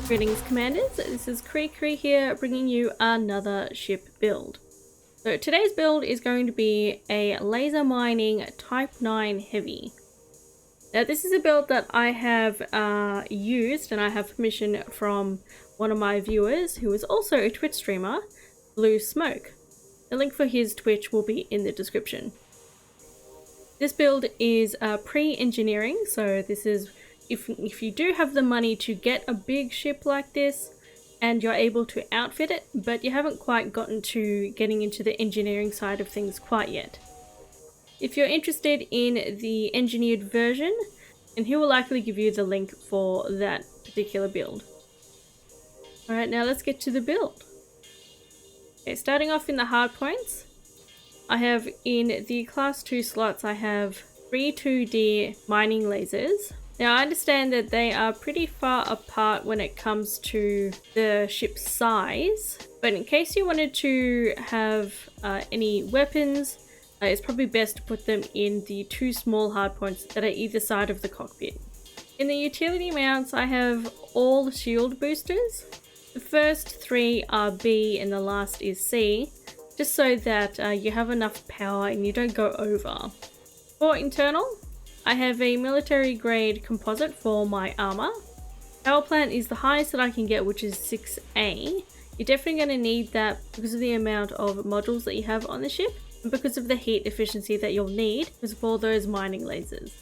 Greetings Commanders, this is KreeKree here bringing you another ship build. So today's build is going to be a laser mining Type 9 Heavy. Now this is a build that I have used and I have permission from one of my viewers who is also a Twitch streamer, Bluesmok. The link for his Twitch will be in the description. This build is pre-engineering, so this is if you do have the money to get a big ship like this and you're able to outfit it, but you haven't quite gotten to getting into the engineering side of things quite yet. If you're interested in the engineered version, then he will likely give you the link for that particular build. Alright, now let's get to the build. Okay, starting off in the hardpoints, I have in the class 2 slots, I have 3 2D mining lasers. Now I understand that they are pretty far apart when it comes to the ship's size, but in case you wanted to have any weapons, it's probably best to put them in the 2 small hardpoints that are either side of the cockpit. In the utility mounts, I have all shield boosters. The first 3 are B and the last is C, just so that you have enough power and you don't go over. For internal, I have a military grade composite for my armor. Power plant is the highest that I can get, which is 6A. You're definitely going to need that because of the amount of modules that you have on the ship and because of the heat efficiency that you'll need because of all those mining lasers.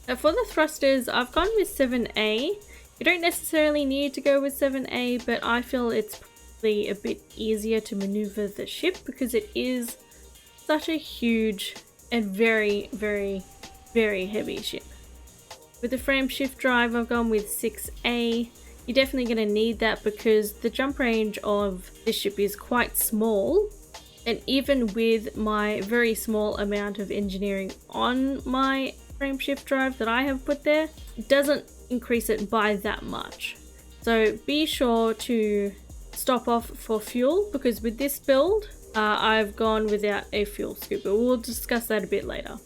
Now for the thrusters, I've gone with 7A. You don't necessarily need to go with 7A, but I feel it's probably a bit easier to maneuver the ship because it is such a huge and very heavy ship. With the frame shift drive, I've gone with 6A. You're definitely going to need that because the jump range of this ship is quite small, and even with my very small amount of engineering on my frame shift drive that I have put there, it doesn't increase it by that much. So be sure to stop off for fuel because with this build I've gone without a fuel scoop, but we'll discuss that a bit later.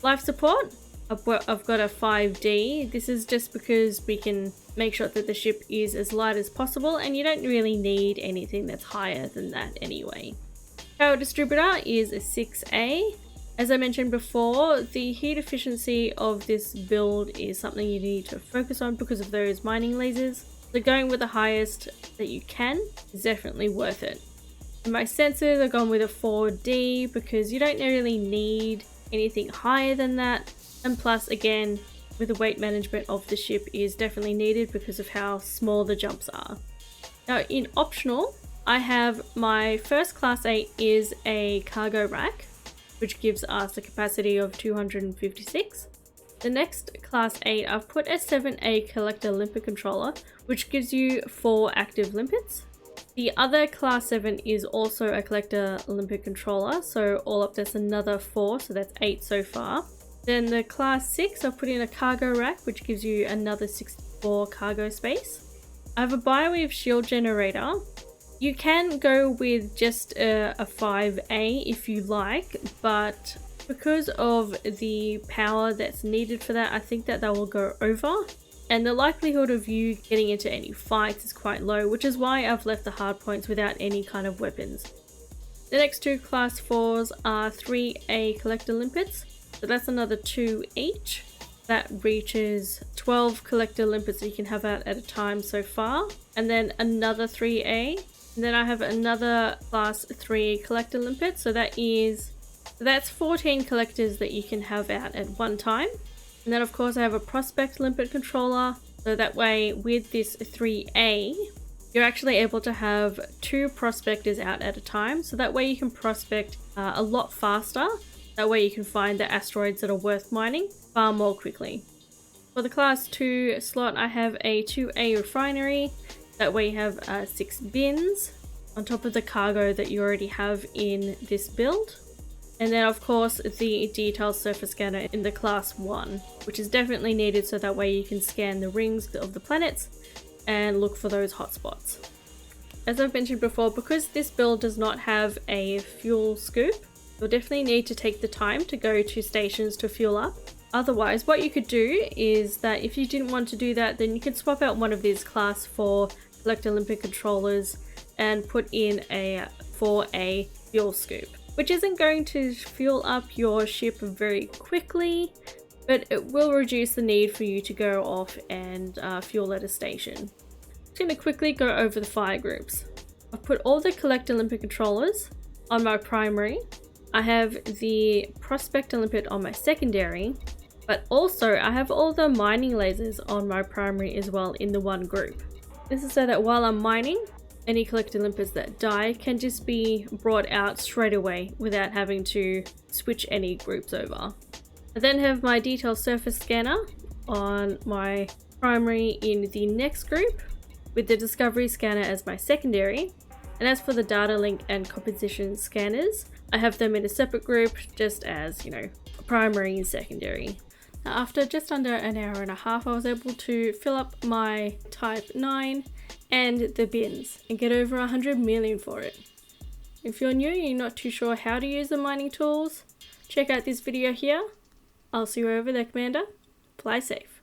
Life support, I've got a 5D. This is just because we can make sure that the ship is as light as possible and you don't really need anything that's higher than that anyway. Power distributor is a 6A. As I mentioned before, the heat efficiency of this build is something you need to focus on because of those mining lasers. So going with the highest that you can is definitely worth it. For my sensors, I've gone with a 4D because you don't really need anything higher than that, and plus again with the weight management of the ship is definitely needed because of how small the jumps are. Now in optional, I have my first class 8 is a cargo rack which gives us a capacity of 256. The next class 8 I've put a 7A collector limpet controller which gives you 4 active limpets. The other class 7 is also a collector limpet controller, so all up that's another 4, so that's 8 so far. Then the class 6 I've put in a cargo rack which gives you another 64 cargo space. I have a bioweave shield generator. You can go with just a 5A if you like, but because of the power that's needed for that, I think that will go over. And the likelihood of you getting into any fights is quite low, which is why I've left the hardpoints without any kind of weapons. The next 2 class 4s are 3A collector limpets, so that's another 2 each. That reaches 12 collector limpets that you can have out at a time so far, and then another 3A. And then I have another class 3 collector limpet, so that's 14 collectors that you can have out at one time. And then of course I have a prospect limpet controller, so that way with this 3A you're actually able to have 2 prospectors out at a time, so that way you can prospect a lot faster. That way you can find the asteroids that are worth mining far more quickly. For the class 2 slot I have a 2A refinery, that way you have 6 bins on top of the cargo that you already have in this build. And then of course the detail surface scanner in the class 1, which is definitely needed so that way you can scan the rings of the planets and look for those hotspots. As I've mentioned before, because this build does not have a fuel scoop, you'll definitely need to take the time to go to stations to fuel up. Otherwise, what you could do is that if you didn't want to do that, then you could swap out one of these class 4 collect Olympic controllers and put in for a fuel scoop, which isn't going to fuel up your ship very quickly, but it will reduce the need for you to go off and fuel at a station. I'm going to quickly go over the fire groups. I've put all the collect Olympic controllers on my primary. I have the prospect Olympic on my secondary, but also I have all the mining lasers on my primary as well in the one group. This is so that while I'm mining, any collect Olympics that die can just be brought out straight away without having to switch any groups over. I then have my detail surface scanner on my primary in the next group, with the discovery scanner as my secondary. And as for the data link and composition scanners, I have them in a separate group, just as, you know, primary and secondary. Now, after just under an hour and a half, I was able to fill up my Type 9 and the bins and get over 100 million for it. If you're new and you're not too sure how to use the mining tools, check out this video here. I'll see you over there, Commander. Fly safe.